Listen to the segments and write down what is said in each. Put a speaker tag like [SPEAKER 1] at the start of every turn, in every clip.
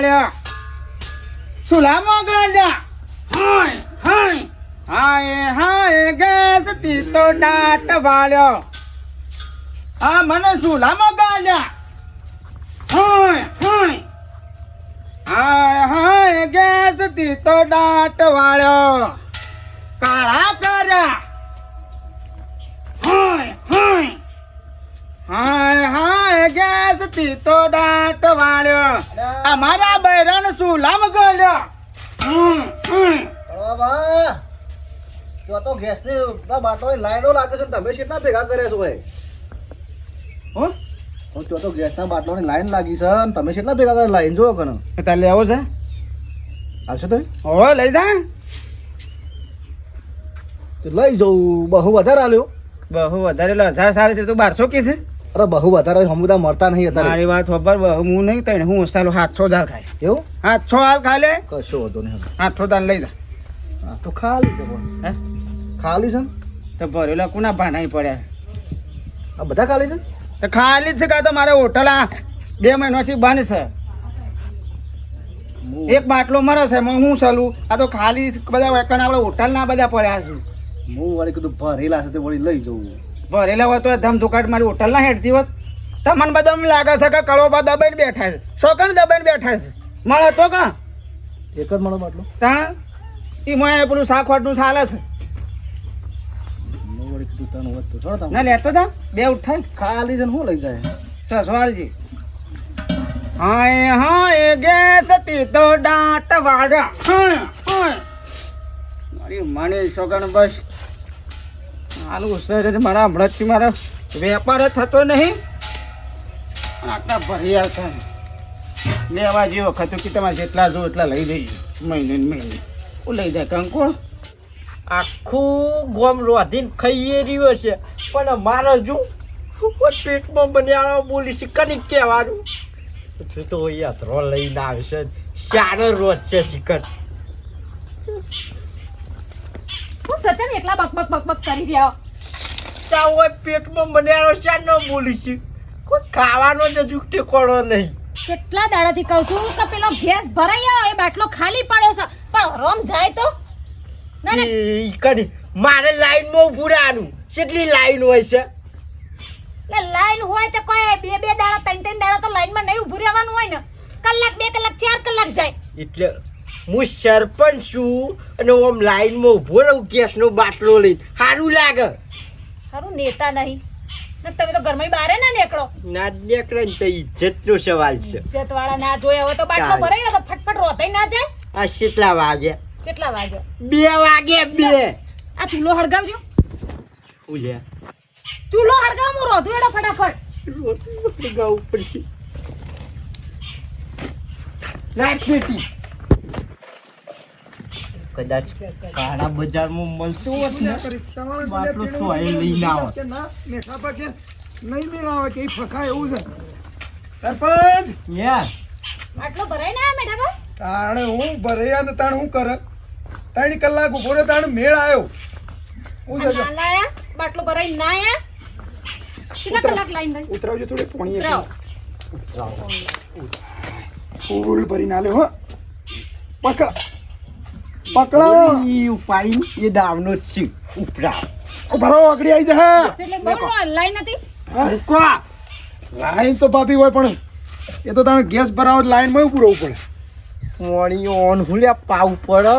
[SPEAKER 1] વાળ્યો સુલામાં ગાલ્યા હાય હાય હાય હાય gas તીતો દાંત વાળ્યો આ મને સુલામાં ગાલ્યા હાય હાય હાય હાય ગેસ તીતો દાંત વાળ્યો કાળા કર્યા હાય હાય હાય હાય ગેસ તીતો દાંત વાળ્યો અમારા બૈરાન સુલામ ગળ્યો
[SPEAKER 2] બા તો ગેસ ની બાટલો લાઈનો લાગે છે તમે કેટલા ભેગા કર્યા છો ભાઈ તો ગેસ ના બાટલો ની લાઈન લાગી છે અને તમે કેટલા ભેગા કર્યા લાઈન જોવો કનો
[SPEAKER 1] તાર લેવો છે
[SPEAKER 2] આવશો તો
[SPEAKER 1] હો લઈ જા
[SPEAKER 2] લઈ જવું બહુ વધારે આલ્યો
[SPEAKER 1] બહુ વધારે 1000 સારી છે તું 1200 કે છે
[SPEAKER 2] અરે બહુ વધારે હમુદા મળતા નહીં અત્યારે
[SPEAKER 1] મારી વાત ખબર બહુ હું નહીં તને હું સાલો 700 દાલ ખાય
[SPEAKER 2] એવું
[SPEAKER 1] 700 હાલ ખા લે
[SPEAKER 2] કશો વાંધો નહીં
[SPEAKER 1] 700 દાલ લઈ જા
[SPEAKER 2] હા તો ખાલી છે
[SPEAKER 1] હે
[SPEAKER 2] ખાલી છે ને
[SPEAKER 1] તો ભરેલા કોના ભાનાઈ પડ્યા
[SPEAKER 2] આ બધા ખાલી છે
[SPEAKER 1] તો ખાલી જ છે કાં તો મારે હોટલ આ 2 મહિનાથી બંધ છે એક બાટલો મરે છે હું ચાલું આ તો ખાલી બધા વેકણ આપણે હોટલના બધા પડ્યા છે
[SPEAKER 2] હું વળી કીધું ભરેલા છે તે વળી લઈ જવું
[SPEAKER 1] ભરેલા હોય તો ધમ ધોકાટ મારી હોટલના હેઠતી હોત તમને બધા એમ લાગે છે કે કળોબા દબાઈને બેઠા છે શોકન દબાઈને બેઠા છે મળે તો કા
[SPEAKER 2] એક જ મળો બાટલો
[SPEAKER 1] તા એ મોય પેલું શાકવાટનું ચાલે છે
[SPEAKER 2] હું વળી કીધું તને હોત તો છોડ
[SPEAKER 1] ના લેતો તા બે ઉઠાય
[SPEAKER 2] ખાલી છે ને શું લઈ જાય
[SPEAKER 1] સસવાલજી હાય હાય ગેસ તીતો દાંત વાળ્યા હાય હાય મારી માને શોકન બસ આલું સર મારા હમણાંથી મારા વેપાર થતો નહીં આટલા ભર્યા છે લેવા જે વખત કે તમારે જેટલા જો એટલા લઈ જઈએ મહિને ને મહિને હું લઈ જાય કંકોળ
[SPEAKER 3] આખું ગોમ રોધીને ખાઈએ રહ્યો છે પણ મારે જો પેટમાં બન્યા બોલી છે કની કહેવાનું તો યાત્રો લઈને આવશે સારો રોજ છે શિકર
[SPEAKER 4] હું સચન એકલા બકબક બકબક કરી રહ્યો
[SPEAKER 3] તાવ પેટમાં બન્યાનો શા ન બોલી છે કોઈ ખાવાનો જ હજુ ટેકોડો નહીં
[SPEAKER 4] કેટલા દાડાથી કહું છું કે પેલો ગેસ ભરાઈ આવ્યો એ બાટલો ખાલી પડ્યો છે પણ રોમ જાય તો ના ના
[SPEAKER 3] ઈ કની મારે લાઈનમાં ઊભું રહેવાનું કેટલી લાઈન હોય છે
[SPEAKER 4] લાઈન હોય તો કોઈ બે દાડા ત્રણ દાડા તો લાઈનમાં નહીં ઊભું રહેવાનું હોય ને કલાક 2 કલાક 4 કલાક જાય
[SPEAKER 3] એટલે હું સરપંચ છું અને ઓમ લાઈનમાં ઊભો રહું ગેસનો બાટલો લઈને સારું લાગે
[SPEAKER 4] સારું નેતા નહીં ને તમે તો ઘરમાં બહાર ના નીકળો
[SPEAKER 3] ના નીકળે ને તો ઇજ્જતનો સવાલ છે
[SPEAKER 4] ઇજ્જત વાળા ના જોયા હોય તો બાટલો ભરાઈ ગયો તો ફટફટ રોતાઈ ના જાય
[SPEAKER 3] આ કેટલા વાગ્યા
[SPEAKER 4] કેટલા વાગ્યા
[SPEAKER 3] 2 વાગે 2
[SPEAKER 4] આ ચૂલો હળગાવજો
[SPEAKER 3] ઉલ્યા
[SPEAKER 4] ચૂલો હળગાવ હું રોધું એડો ફટાફટ
[SPEAKER 3] રોટલી ગાવું પડશે લાઈટ પેટી કદાચ કાળા બજારમાં મળતું હોત ને બાટલો તો અહીં લઈને આવત
[SPEAKER 1] મેઠા પાકે નહીં મેળાવે કે ફસાય એવું છે સરપંચ
[SPEAKER 3] યા
[SPEAKER 4] બાટલો ભરાઈ ના મેઠા કો
[SPEAKER 1] તાણે હું ભર્યા ને તાણે હું કરે 3 કલાક ઉભો રહ્યો તાણે મેળ આવ્યો હું છે
[SPEAKER 4] ના લાયા બાટલો ભરાઈ ના આયા કેટલા કલાક લાઈન રહી
[SPEAKER 1] ઉતરાવજો થોડે પોણી
[SPEAKER 4] ઉતરાવ.
[SPEAKER 1] ફૂલ ભરી ના લે હો પકડાવો
[SPEAKER 3] ઈ ઉપાડી એ દાવનો છે ઉપરા
[SPEAKER 1] ભરો આગળી આવી જા
[SPEAKER 4] એટલે બોલો લાઈન હતી
[SPEAKER 3] રૂકો
[SPEAKER 1] લાઈન તો પાપી હોય પણ એ તો તાણે ગેસ ભરાવો લાઈન માં ઉભું રહેવું પડે
[SPEAKER 3] પાણી ઓન હુલ્યા પાવ પડો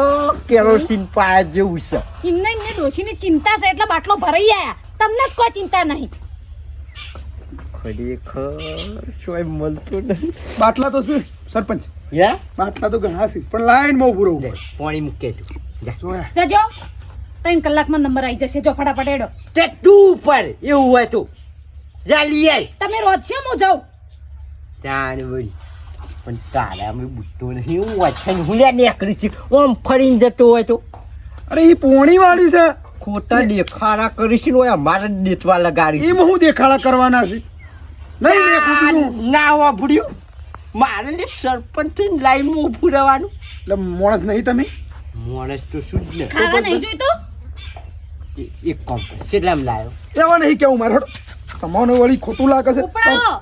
[SPEAKER 3] કેરોસીન પાયા જેવું છે
[SPEAKER 4] એમને ડોશીની ચિંતા છે એટલે બાટલો ભરાઈ આયા તમને જ કોઈ ચિંતા નહીં
[SPEAKER 3] ખરેખર ચોય મળતું નહીં
[SPEAKER 1] બાટલા તો છે સરપંચ
[SPEAKER 3] યા
[SPEAKER 1] બાટલા તો ઘણા છે પણ લાઈન માં ઉભું રહેવું પડે
[SPEAKER 3] પાણી મૂકે તું જા
[SPEAKER 1] જોયા
[SPEAKER 4] જજો 3 કલાકમાં નંબર આવી જશે જો ફટાફટ એડો
[SPEAKER 3] તે તું ઉપર એવું હોય તો જા લઈ આય
[SPEAKER 4] તમે રોજ છે હું જાઉં
[SPEAKER 3] તાણ વળી પણ તારે અમે બુટ્ટો નહીં હું વાંચન હુલ્યા નીકળી છે ઓમ ફરીને જતો હોય તો
[SPEAKER 1] અરે એ પોણી વાળી છે
[SPEAKER 3] ખોટા દેખાડા કરીશ ને ઓય અમારે જ દેતવા લગાડી
[SPEAKER 1] એમાં હું દેખાડા કરવાના છે નહીં દેખું બીજું
[SPEAKER 3] ના વાપર્યું મારે ને સરપંચ થઈને લાઈનમાં ઊભું રહેવાનું
[SPEAKER 1] એટલે માણસ નહીં તમે
[SPEAKER 3] માણસ તો શું જ ને
[SPEAKER 4] ખાવા નહીં જોઈતો
[SPEAKER 3] એક કામ કર કેટલામાં લાવ્યો
[SPEAKER 1] એવા નહીં કેવું મારે હટો. તમારું વળી ખોટું લાગે છે
[SPEAKER 4] ઉપડાવો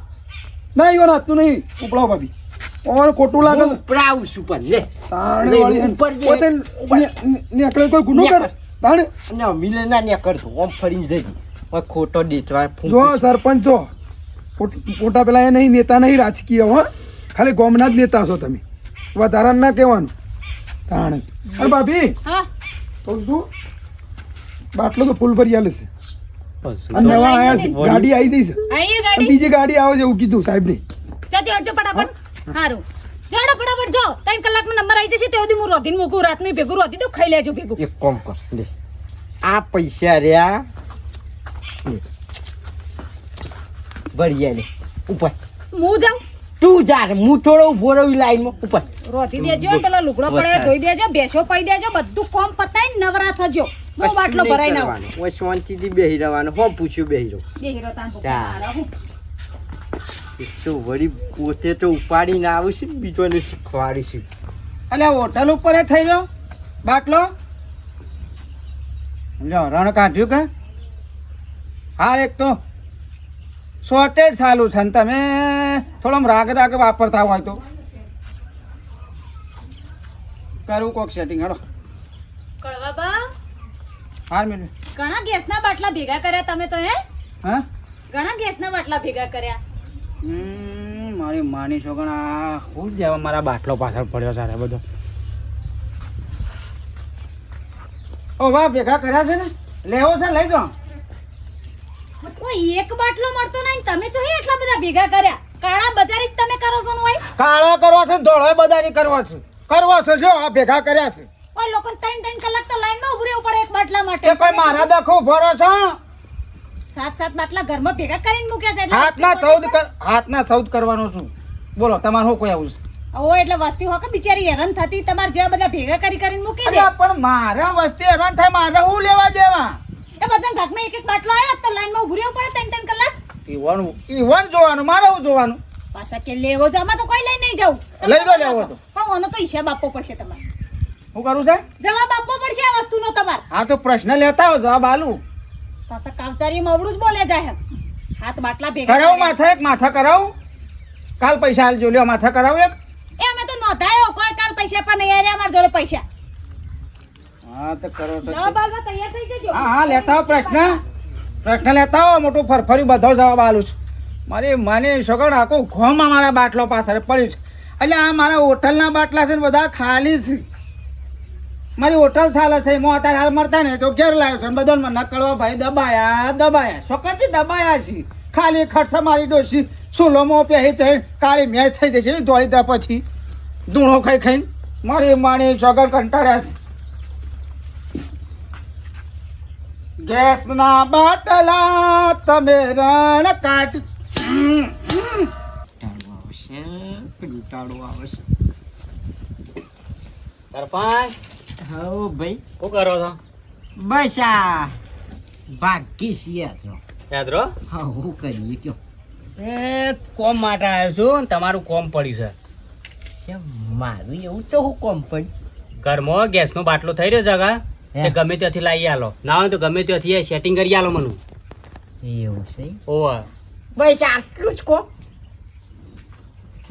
[SPEAKER 1] ના એવા હાથનું નહીં ઉપડાવો ભાભી
[SPEAKER 2] ઓર ખોટું લાગે
[SPEAKER 3] હું ઉપરાવું છું પણ લે
[SPEAKER 2] તાણે
[SPEAKER 3] લે,
[SPEAKER 2] વાળી
[SPEAKER 3] ઉપર જે-
[SPEAKER 2] પોતે નીકળે કોઈ ગુનો કર તાણે
[SPEAKER 3] અને મિલે ના ને કરતો ઓમ ફરીને જઈ ઓય ખોટો દેતવા
[SPEAKER 2] જો સરપંચ છો મોટા પેલા એ નહીં નેતા નહીં રાજકીય હો ખાલી ગોમના જ નેતા છો તમે વધારા ના કહેવાનું તાણે અરે ભાભી
[SPEAKER 4] હા
[SPEAKER 2] તો શું બાટલો તો ફૂલ ભરી આલે છે અને નવા આયા છે ગાડી આવી ગઈ છે
[SPEAKER 4] આઈએ
[SPEAKER 2] અને
[SPEAKER 4] ગાડી
[SPEAKER 2] બીજી ગાડી આવે છે એવું કીધું સાહેબ ને
[SPEAKER 4] જજો હટજો ફટાફટ હારું જડો ફટાફટ જો 3 કલાકનો નંબર આવી જશે તે સુધી હું રોધીને મૂકું રાતનું ભેગું રોધી તો ખાઈ લેજો ભેગું
[SPEAKER 3] એક કામ કર લે આ પૈસા રહ્યા લે. ભરી લે ઉપર
[SPEAKER 4] હું જાઉં
[SPEAKER 3] તું જા રે, હું થોડો ઉભો રહું લાઈનમાં ઉપર
[SPEAKER 4] રોધી દેજો ને પેલો લુગડો પડે ધોઈ દેજો બેસો પાઈ દેજો બધું કોમ પતાઈને નવરા થજો હું બાટલો ભરાઈ ના આવું
[SPEAKER 3] ઓય શાંતિથી બેહી રહેવાનું હો પૂછ્યું બેહી રહો
[SPEAKER 4] બે હીરો તાન
[SPEAKER 3] જા.
[SPEAKER 4] મારા હું
[SPEAKER 3] એક તો વળી પોતે તો ઉપાડીને આવીશ ને બીજોને શીખવાડીશ
[SPEAKER 1] અલ્યા હોટલ ઉપર એ થઈ ગયો બાટલો લ્યો રણ કાઢ્યું કે હા એક તો શોર્ટેજ ચાલુ છે ને તમે થોડો રાગ રાગ વાપરતા હોય તો કરવું કોક સેટિંગ હેડો
[SPEAKER 4] કળવા બા
[SPEAKER 1] હાર મિલ
[SPEAKER 4] ઘણા ગેસના બાટલા ભેગા કર્યા તમે તો હે
[SPEAKER 1] હા
[SPEAKER 4] ઘણા ગેસના બાટલા ભેગા કર્યા
[SPEAKER 1] મારી માની છોકરા આ હું જેવા મારા બાટલો પાછળ પડ્યો સારે બધો ઓ વાહ ભેગા કર્યા છે ને લેવો છે લઈ જાઓ
[SPEAKER 4] કોઈ એક બાટલો મળતો નહીં તમે જો હે એટલા બધા ભેગા કર્યા કાળા બજારી જ તમે કરો છો ને હોય
[SPEAKER 1] કાળો કરવો છે ધોળો બધાની કરવો છે જો આ ભેગા કર્યા છે
[SPEAKER 4] કોઈ લોકો 3 કલાક તો લાઈનમાં ઉભું રહેવું પડે એક બાટલા માટે
[SPEAKER 1] કે કોઈ મારા દખો ભરો છો
[SPEAKER 4] 7 બાટલા ઘરમાં ભેગા કરીને મૂક્યા છે એટલે
[SPEAKER 1] હાથના 14 કરવાનો છું બોલો તમારે શું કોઈ આવું છે
[SPEAKER 4] ઓ એટલે વસ્તી હો કે બિચારી હેરાન થતી તમારે જેવા બધા ભેગા કરીને મૂકી દે
[SPEAKER 1] અલ્યા પણ મારા વસ્તી હેરાન થાય મારે હું લેવા દેવા
[SPEAKER 4] એ બધા ભાગમાં એક બાટલો આવ્યો તો લાઈનમાં ઉભું રહેવું પડે 3 કલાક
[SPEAKER 1] ઈવન જોવાનું મારે હું જોવાનું
[SPEAKER 4] પાછા કે લેવો જમા તો કોઈ લઈ નહીં જાવ
[SPEAKER 1] લઈ દો લેવો તો
[SPEAKER 4] પણ ઓનો તો હિસાબ આપવો પડશે તમારે
[SPEAKER 1] શું કરું છે
[SPEAKER 4] જવાબ આપવો પડશે આ વસ્તુનો તમારે
[SPEAKER 1] હા તો પ્રશ્ન લેતા આવો જવાબ આલું
[SPEAKER 4] પાછા કાવચારી મવડું જ બોલે જાય હાથ બાટલા ભેગા
[SPEAKER 1] કરાવું
[SPEAKER 4] કર્યા.
[SPEAKER 1] માથા કરાવું કાલ પૈસા આલજો લ્યો માથા કરાવું એક
[SPEAKER 4] એ અમે તો નોંધાયો કોઈ કાલ પૈસા પણ નહીં આવ્યા અમારા જોડે પૈસા
[SPEAKER 1] હા તો કરો તો
[SPEAKER 4] જવાબ આલવા તૈયાર થઈ જજો
[SPEAKER 1] હા લેતા આવો પ્રશ્ન લેતા આવો મોટું ફરફરી બધો જવાબ આલું છું મારી માની સગવડ આખું ઘોમાં મારા બાટલો પાછળ પડ્યું છે એટલે આ મારા હોટલના બાટલા છે ને બધા ખાલી છે મારી હોટલ ચાલે છે એમાં અત્યારે હાલ મળતા ને તો ઘેર લાવ્યો છે બધો મને નકળવા ભાઈ દબાયા શોકરથી દબાયા છે ખાલી ખર્ચા મારી ડોસી સુલોમાં પહેરી કાળી મેચ થઈ જશે દોડી દા પછી ધૂણો ખાઈને મારી માણી સગવડ કંટાળ્યા છે ગેસના બાટલા તમે રણ કાઢ
[SPEAKER 3] આવશે કંટાળો આવશે
[SPEAKER 5] સરપંચ
[SPEAKER 3] હો ભાઈ
[SPEAKER 5] શું કરો છો
[SPEAKER 3] બસ આ ભાગી છીએ તો
[SPEAKER 5] યાદરો
[SPEAKER 3] હા હું કરીએ કયો
[SPEAKER 5] એ કોમ માટે આવ્યો છું ને તમારું કોમ પડ્યું છે
[SPEAKER 3] મારું એવું તો હું કોમ પડી
[SPEAKER 5] ઘરમાં ગેસનો બાટલો થઈ રહ્યો જગા
[SPEAKER 3] હે.
[SPEAKER 5] તે ગમે ત્યાંથી લાવી આલો ના હોય તો ગમે ત્યાંથી સેટિંગ કરી આલો મને
[SPEAKER 3] એવું છે
[SPEAKER 5] ઓવા
[SPEAKER 3] બસ આટલું જ કોમ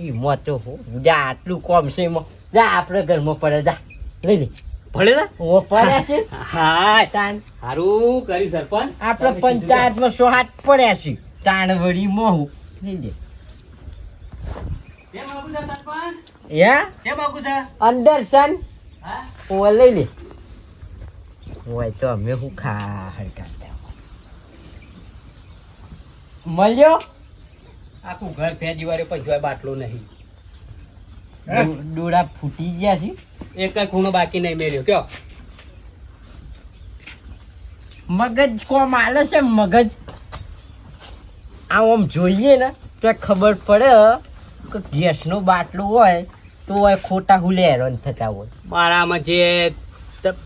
[SPEAKER 3] એમાં તો હું જા આટલું કોમ છે એમાં જા આપણે ઘરમાં પડે જા લઈ લે
[SPEAKER 5] ભલે ને
[SPEAKER 3] ઓ પડ્યા છે
[SPEAKER 5] હા
[SPEAKER 3] તાન
[SPEAKER 5] સારું કર્યું સરપંચ
[SPEAKER 3] આપણે પંચાયતમાં 100 હાથ પડ્યા છે તાણ વળી મોહું લઈ લે
[SPEAKER 5] કેમ આવું છે સરપંચ
[SPEAKER 3] યા
[SPEAKER 5] કેમ આવું છે
[SPEAKER 3] અંદર સન
[SPEAKER 5] હા
[SPEAKER 3] ઓ લઈ લે હોય તો અમે હું ખા હરકાતા મળ્યો
[SPEAKER 5] આખું ઘર ફે દિવાળી પર જોય બાટલો નહીં
[SPEAKER 3] ડોળા ફૂટી ગયા છે
[SPEAKER 5] એક કઈ ખૂણો બાકી નહીં મેલ્યો કયો
[SPEAKER 3] મગજ કોમ આલે છે મગજ આ આમ જોઈએ ને તો ખબર પડે કે ગેસનો બાટલો હોય તો હોય ખોટા હુલે હેરાન થતા હોય
[SPEAKER 5] મારામાં જે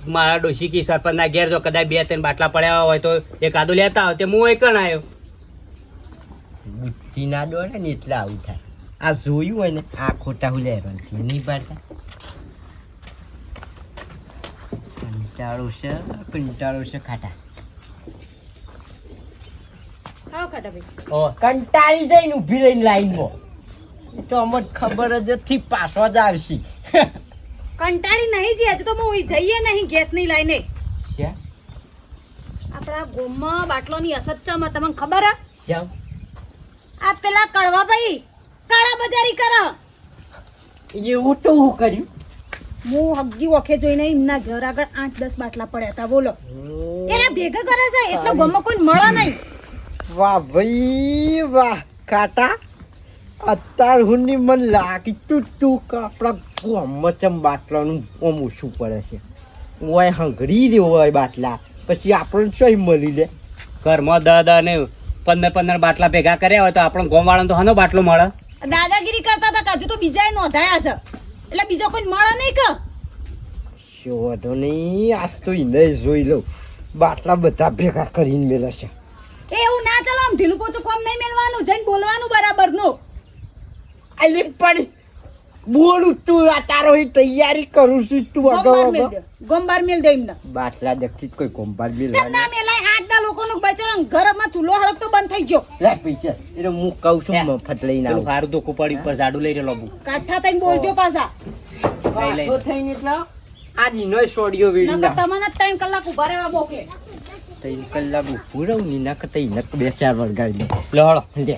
[SPEAKER 5] મારા ડોશી કી સરપંચના ઘેર જો કદાચ 2-3 બાટલા પડ્યા હોય તો એક આદુ લેતા હોય તે હું એક આવ્યો
[SPEAKER 3] બુદ્ધિ ના દોડે ને એટલે આવું થાય આ જોયું હોય ને આ ખોટા હુલે હેરાન થી નહીં પાડતા કંટાળો છે ખાટા
[SPEAKER 4] આવો ખાટા ભાઈ
[SPEAKER 5] ઓ
[SPEAKER 3] કંટાળી જઈને ઊભી રહીને લાઈનમાં એ તો અમને ખબર જ નથી પાછો જ આવશે
[SPEAKER 4] કંટાળી નહીં જી હજુ તો હું જઈએ નહીં ગેસ નહીં લઈને
[SPEAKER 3] શ્યામ
[SPEAKER 4] આપણા ગોમમાં બાટલોની અસત છે તમને ખબર હે
[SPEAKER 3] શ્યામ
[SPEAKER 4] આ પેલા કડવા ભાઈ કાળા બજારી કરો
[SPEAKER 3] એવું તો હું કર્યું
[SPEAKER 4] હું હગી ઓખે જોઈને એમના ઘર આગળ 8-10 બાટલા પડ્યા હતા બોલો એના ભેગા કરે છે એટલે ગોમમાં કોઈ મળે નહીં
[SPEAKER 3] વાહ ભાઈ વાહ કાટા અત્યાર હુંની મન લાગી તું આપણા ગામમાં ચમ બાટલાનું ઓમ ઓછું પડે છે ઓય હંગરી રહ્યો હોય બાટલા પછી આપણને ચોઈ મળી લે
[SPEAKER 5] ઘરમાં 10 ને 15 બાટલા ભેગા કર્યા હોય તો આપણો ગોમ વાળાનો તો હનો બાટલો મળે
[SPEAKER 4] દાદાગીરી કરતા હતા હજુ તો બીજાએ નોંધાયા છે એટલે બીજો કોઈ મળે નહીં કે
[SPEAKER 3] શું વાંધો નહીં આજ તો એને જોઈ લઉં બાટલા બધા ભેગા કરીને મેલે છે
[SPEAKER 4] એ એવું ના ચાલો આમ ઢીલું પોચું કોમ નહીં મેલવાનું જઈને બોલવાનું બરાબરનું
[SPEAKER 3] અલી પણ બોલું તું આ તારો એ તૈયારી કરું છું તું
[SPEAKER 4] ગોમબાર મેલ દે એમને
[SPEAKER 3] બાટલા દેખતી કોઈ ગોમબાર બી
[SPEAKER 4] ચમ ના મેલાય 8 લોકોનું બચારા ઘરમાં ચૂલો હળગતો બંધ થઈ ગયો
[SPEAKER 3] લે પૈસા એટલે હું કહું છું મફત લઈને
[SPEAKER 5] પેલું
[SPEAKER 3] આવું
[SPEAKER 5] સારું ધોકું પડી ઉપર ઝાડુ લઈ રહ્યો લોબુ
[SPEAKER 4] કાઠા થઈને બોલજો પાછા
[SPEAKER 5] લઈ.
[SPEAKER 3] વાતો થઈને એટલે આજ ઈનો સોડિયો વીડી
[SPEAKER 4] નકર
[SPEAKER 3] ના
[SPEAKER 4] તમને 3 કલાક ઉભા રહેવા મોકલે
[SPEAKER 3] 3 કલાક ઊભું રહું ની ના કતઈ નક 2-4 વળગાડી
[SPEAKER 5] લે હળો
[SPEAKER 3] દે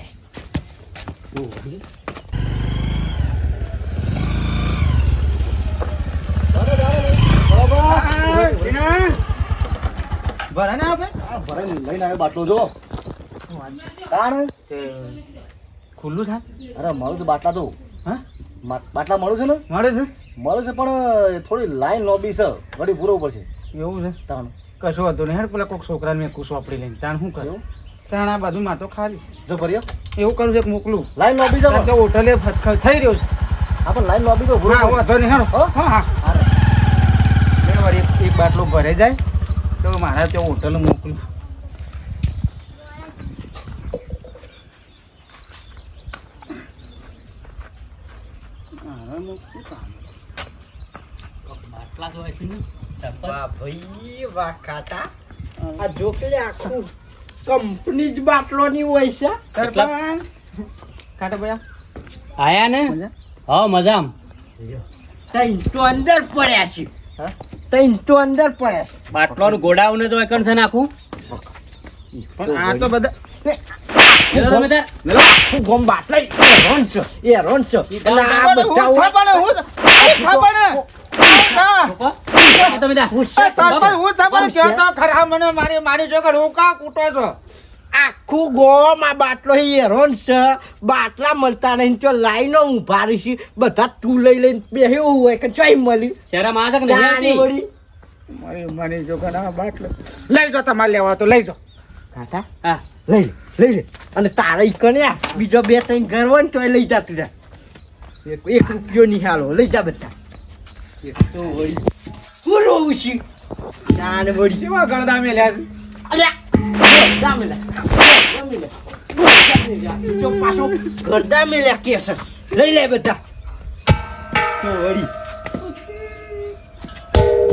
[SPEAKER 1] ભરે ને આપે
[SPEAKER 2] લઈને આવ્યો બાટલો જો તાણ
[SPEAKER 1] ખુલ્લું થાય
[SPEAKER 2] અરે મળું છે બાટલા તો
[SPEAKER 1] હા
[SPEAKER 2] બાટલા મળું છે ને
[SPEAKER 1] મળે છે
[SPEAKER 2] મળે છે પણ થોડી લાઈન લોબી છે વળી પૂરવું પડશે
[SPEAKER 1] એવું છે
[SPEAKER 2] તાણ
[SPEAKER 1] કશું હતું નહીં હેડ પેલા કોઈક છોકરાને મેં કુસ વાપરી લઈને તાણ શું કર્યું તાણ આ બાજુમાં તો ખાલી
[SPEAKER 2] જો ભર્યો
[SPEAKER 1] એવું કરું છે કે મોકલું
[SPEAKER 2] લાઈન લોબી છે
[SPEAKER 1] કારણ કે હોટલે ફટખર થઈ રહ્યો છે
[SPEAKER 2] હા પણ લાઈન લોબી તો
[SPEAKER 1] હા વાંધો નહીં હેડો હા હા
[SPEAKER 2] અરે
[SPEAKER 1] બે વાર એક બાટલો ભરાઈ જાય તો મારા ત્યાં હોટલ મોકલું
[SPEAKER 5] બાટલા તો હશે ને
[SPEAKER 3] વાહ ભાઈ વાહ કાટા આ જોકલે આખું કંપની જ બાટલોની હોય છે
[SPEAKER 1] સરપંચ કાટા ભૈયા
[SPEAKER 5] આયા ને
[SPEAKER 1] મજા?
[SPEAKER 5] હા મજામ
[SPEAKER 3] તૈન તો અંદર પડ્યા છે
[SPEAKER 1] હા?
[SPEAKER 3] તૈન તો અંદર પડ્યા છે
[SPEAKER 5] બાટલાનું ગોડાઉન તો એકણ છે નાખું
[SPEAKER 1] પણ આ તો બધા
[SPEAKER 5] મેલો તમે તાર.
[SPEAKER 3] આખું ગોમ બાટલા રોન છે એ રોન છે અને આ બધા
[SPEAKER 1] હું
[SPEAKER 5] રોકો. એ તમે તાર.
[SPEAKER 1] મારી જોગર હું કા કૂટો છો
[SPEAKER 3] આખું ગોમ આ બાટલો હેરોન છે બાટલા મળતા નહીં તો લાઈનો ઉભા રહી છે બધા તું લઈ લઈને બેહ્યો હોય કે ચોઈ મળી
[SPEAKER 5] શરમ આવે છે કે નહીં
[SPEAKER 3] જાણી
[SPEAKER 5] આવતી?
[SPEAKER 3] વળી
[SPEAKER 1] મારી જોગર આ બાટલો લઈ જાઓ તમારે લેવા તો લઈ જાઓ
[SPEAKER 3] કાકા
[SPEAKER 5] હા
[SPEAKER 3] લઈ લે અને તારા ઈકને આ બીજો 2-3 ઘર હોય ને તો લઈ જા તું જા. એક રૂપિયો નહીં હાલો લઈ જા બધા તો વળી હું રોવું છું જાણ વળી
[SPEAKER 1] કેવા ગળદા મેલ્યા છે
[SPEAKER 3] અલ્યા ગરદા મેલ્યા બીજો પાછો ગરદા મેલ્યા કે છે લઈ લે બધા તો વળી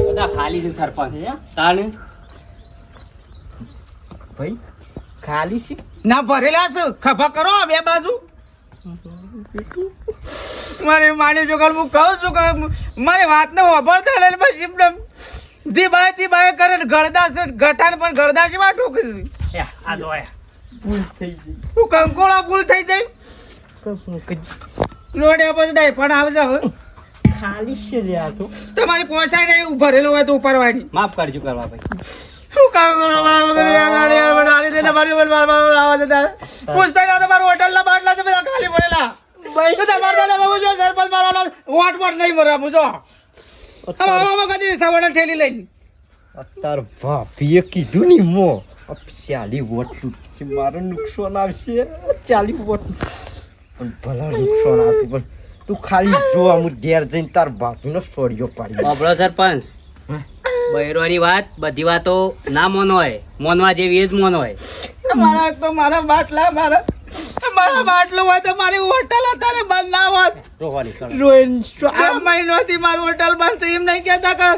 [SPEAKER 5] બધા ખાલી છે સરપંચ તાને
[SPEAKER 3] ભાઈ ખાલી છે
[SPEAKER 1] ના ભરેલા છે ખભા કરો બે બાજુ મારી માની જોગર હું કહું છું કે મારી વાતને વાપરતા એટલે બસ એમને ધી બાય કરે ને ગળદા છે ગઠાને પણ ગળદા છે માં ઠોકે છે
[SPEAKER 5] આ જો આયા.
[SPEAKER 3] ભૂલ થઈ ગઈ
[SPEAKER 1] તું કંકોળા ફૂલ થઈ જાય લોડ્યા પછી ડાય પણ આવે છે હવે
[SPEAKER 3] ખાલી છે લે આ તો
[SPEAKER 1] તમારી પહોંચાય ને એવું ભરેલું હોય તો ઉપરવાળી
[SPEAKER 5] માફ કરજો કરવા ભાઈ
[SPEAKER 1] શું કામ કરો પૂછતા જાઓ તમારું હોટલના બાટલા છે બધા ખાલી પડેલા તો તમારે દાદા બાબુ જો સરપંચ મારવાના વોટ નહીં મરવા મુજો કદી સવારે ઠેલી લઈને
[SPEAKER 3] તાર ભાભીએ કીધું ની મો 40 વોટ છે મારું નુકસાન આવશે 40 વોટ પણ ભલા નુકસાન આવતું પણ તું ખાલી જો આમ ઘેર જઈને તાર ભાભીનો સોડિયો પાડી
[SPEAKER 5] બાબળો સરપંચ બૈરોની વાત બધી વાતો ના મોનો હોય મોનવા જેવી જ મોન હોય
[SPEAKER 1] મારા બાટલું હોય તો મારી હોટલ અત્યારે બંધ ના હોત
[SPEAKER 5] રોવાની કરો.
[SPEAKER 3] રોઈન
[SPEAKER 1] આ મહિનોથી મારું હોટલ બંધ છે એમ નહીં કહેતા કે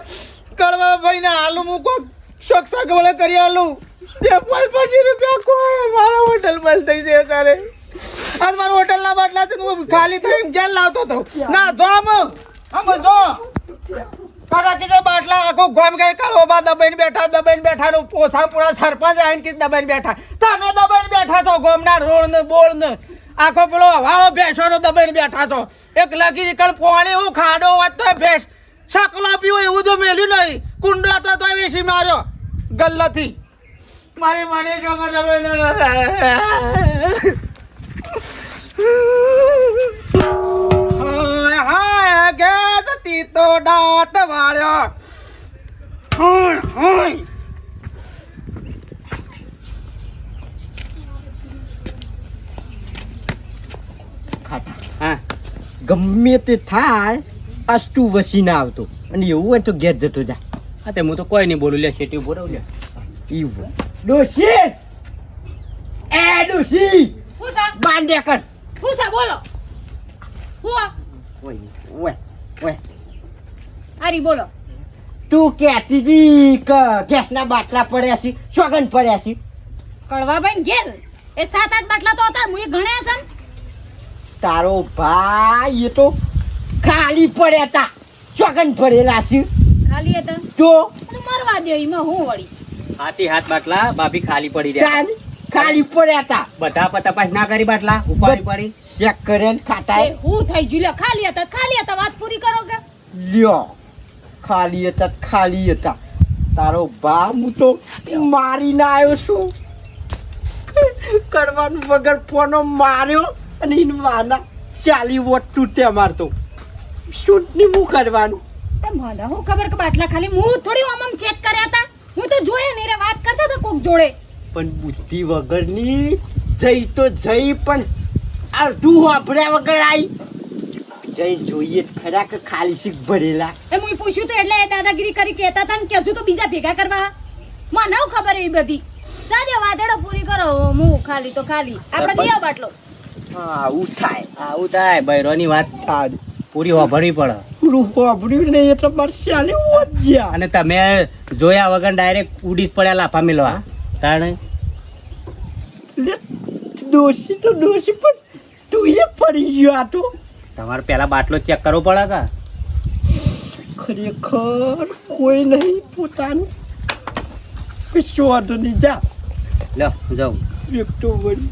[SPEAKER 1] કડવા ભાઈને આલુ મૂકો શોખ સગવડ કરી આલું 50 રૂપિયા કોઈ મારા હોટલ બંધ થઈ જાય તારે આજ મારા હોટલના બાટલા છે હું ખાલી થઈ ઘેર લાવતો હતો ના જો આમ જો કાકા કીધે બાટલા આખું ગોમ ગઈ કાળોબા દબાઈને બેઠા નું પોસા પૂરા સરપંચ આવીને કીધું દબાઈને બેઠા તમે દબાઈને બેઠા છો ગોમના રોડ ને બોળ ને આખો પેલો વાળો ભેંસોનો દબાઈને બેઠા છો એક લગી નીકળ પોણી હું ખાડો હોત તો ભેંસ શકલો પીવો એવું તો મેલ્યું નહીં કુંડો હતો તો વેસી માર્યો ગલ્લાથી મારી મારી છોકર હાય ગેસ તીતો દાંત વાળ્યો
[SPEAKER 3] ખાટા
[SPEAKER 5] હા
[SPEAKER 3] ગમે તે થાય અસ્તુ વસીને આવતો અને એવું હોય તો ઘેર જતો જા
[SPEAKER 5] હા તે હું તો કોઈ નહીં બોલું લે શેટી ઉભો રહું લે
[SPEAKER 3] એવું ડોશી એ ડોશી
[SPEAKER 4] હું સા
[SPEAKER 3] બાંધે કર
[SPEAKER 4] હું સા બોલો હું
[SPEAKER 3] ઓય
[SPEAKER 4] આરી બોલો
[SPEAKER 3] તું કહેતી હતી કે ગેસના બાટલા પડ્યા છે સોગન પડ્યા છે
[SPEAKER 4] કડવાભાઈ ઘેર એ 7-8 બાટલા તો હતા મુએ ગણ્યા છે ને.
[SPEAKER 3] તારો ભાઈ એ તો ખાલી પડ્યા તા સોગન પડેલા છે
[SPEAKER 4] ખાલી હતા
[SPEAKER 3] તો
[SPEAKER 4] અને મરવા દે એમાં હું વળી
[SPEAKER 5] હાથી હાથ બાટલા ભાભી ખાલી પડી રહ્યા
[SPEAKER 3] તાન ખાલી પડ્યા તા
[SPEAKER 5] બધા તપાસ ના કરી બાટલા ઉપાડી પડી
[SPEAKER 3] ચેક કરે ને ખાટાય
[SPEAKER 4] એ હું થઈ જુ લે ખાલી હતા વાત પૂરી કરો કે
[SPEAKER 3] લ્યો ખાલી હતા તારો બા હું તો મારીને આવ્યો છું કરવાનું વગર ફોનો માર્યો અને એન વાના 40 વોટ તૂટે મારતો શૂટની હું કરવાનું
[SPEAKER 4] તે મને હું ખબર કે બાટલા ખાલી હું થોડી આમ ચેક કર્યા હતા હું તો જોયા નહીં રે વાત કરતા તો કોક જોડે
[SPEAKER 3] પણ બુદ્ધિ વગરની જઈ તો જઈ પણ અડધું વાપર્યા વગર આવી જઈ જોઈએ જ ખરા કે ખાલી શીખ ભરેલા
[SPEAKER 4] એ મુઈ પૂછ્યું તો એટલે એ દાદાગીરી કરી કહેતા હતા ને કે હજુ તો બીજા ભેગા કરવા મને હું ખબર એવી બધી જાજે વાદળો પૂરી કરો હું ખાલી તો ખાલી આપણે દિયા બાટલો
[SPEAKER 3] હા આવું
[SPEAKER 5] થાય બૈરોની વાત
[SPEAKER 3] થાય
[SPEAKER 5] પૂરી હોભળવી પડે
[SPEAKER 3] પૂરું વાપર્યું નહીં એટલે મારે 40 વોટ ગયા
[SPEAKER 5] અને તમે જોયા વગર ડાયરેક્ટ ઉડી જ પડ્યા લાફા મેલવા તાણે
[SPEAKER 3] દોષી પણ તું એ પડી ગયો આ તો
[SPEAKER 5] તમારે પેલા બાટલો ચેક કરવો પડે કા
[SPEAKER 3] ખરેખર કોઈ નહીં પોતાનું કશો વાંધો નહીં જા
[SPEAKER 5] લો જાઉં
[SPEAKER 3] એક તો વળી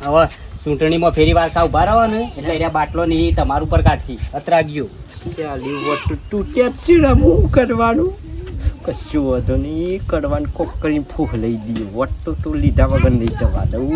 [SPEAKER 5] હવે ચૂંટણીમાં ફેરી વાર ખા ઉભા રહો ને એટલે એના બાટલો ની તમારું પર કાઢી અત્રા ગયો
[SPEAKER 3] 40 વોટ તૂટ્યા ચીડા હું કરવાનું કશું વાંધો નહીં કરવાનું કોક કરીને ફૂફ લઈ દઈએ વોટ તો લીધા વગર નહીં જવા દઉં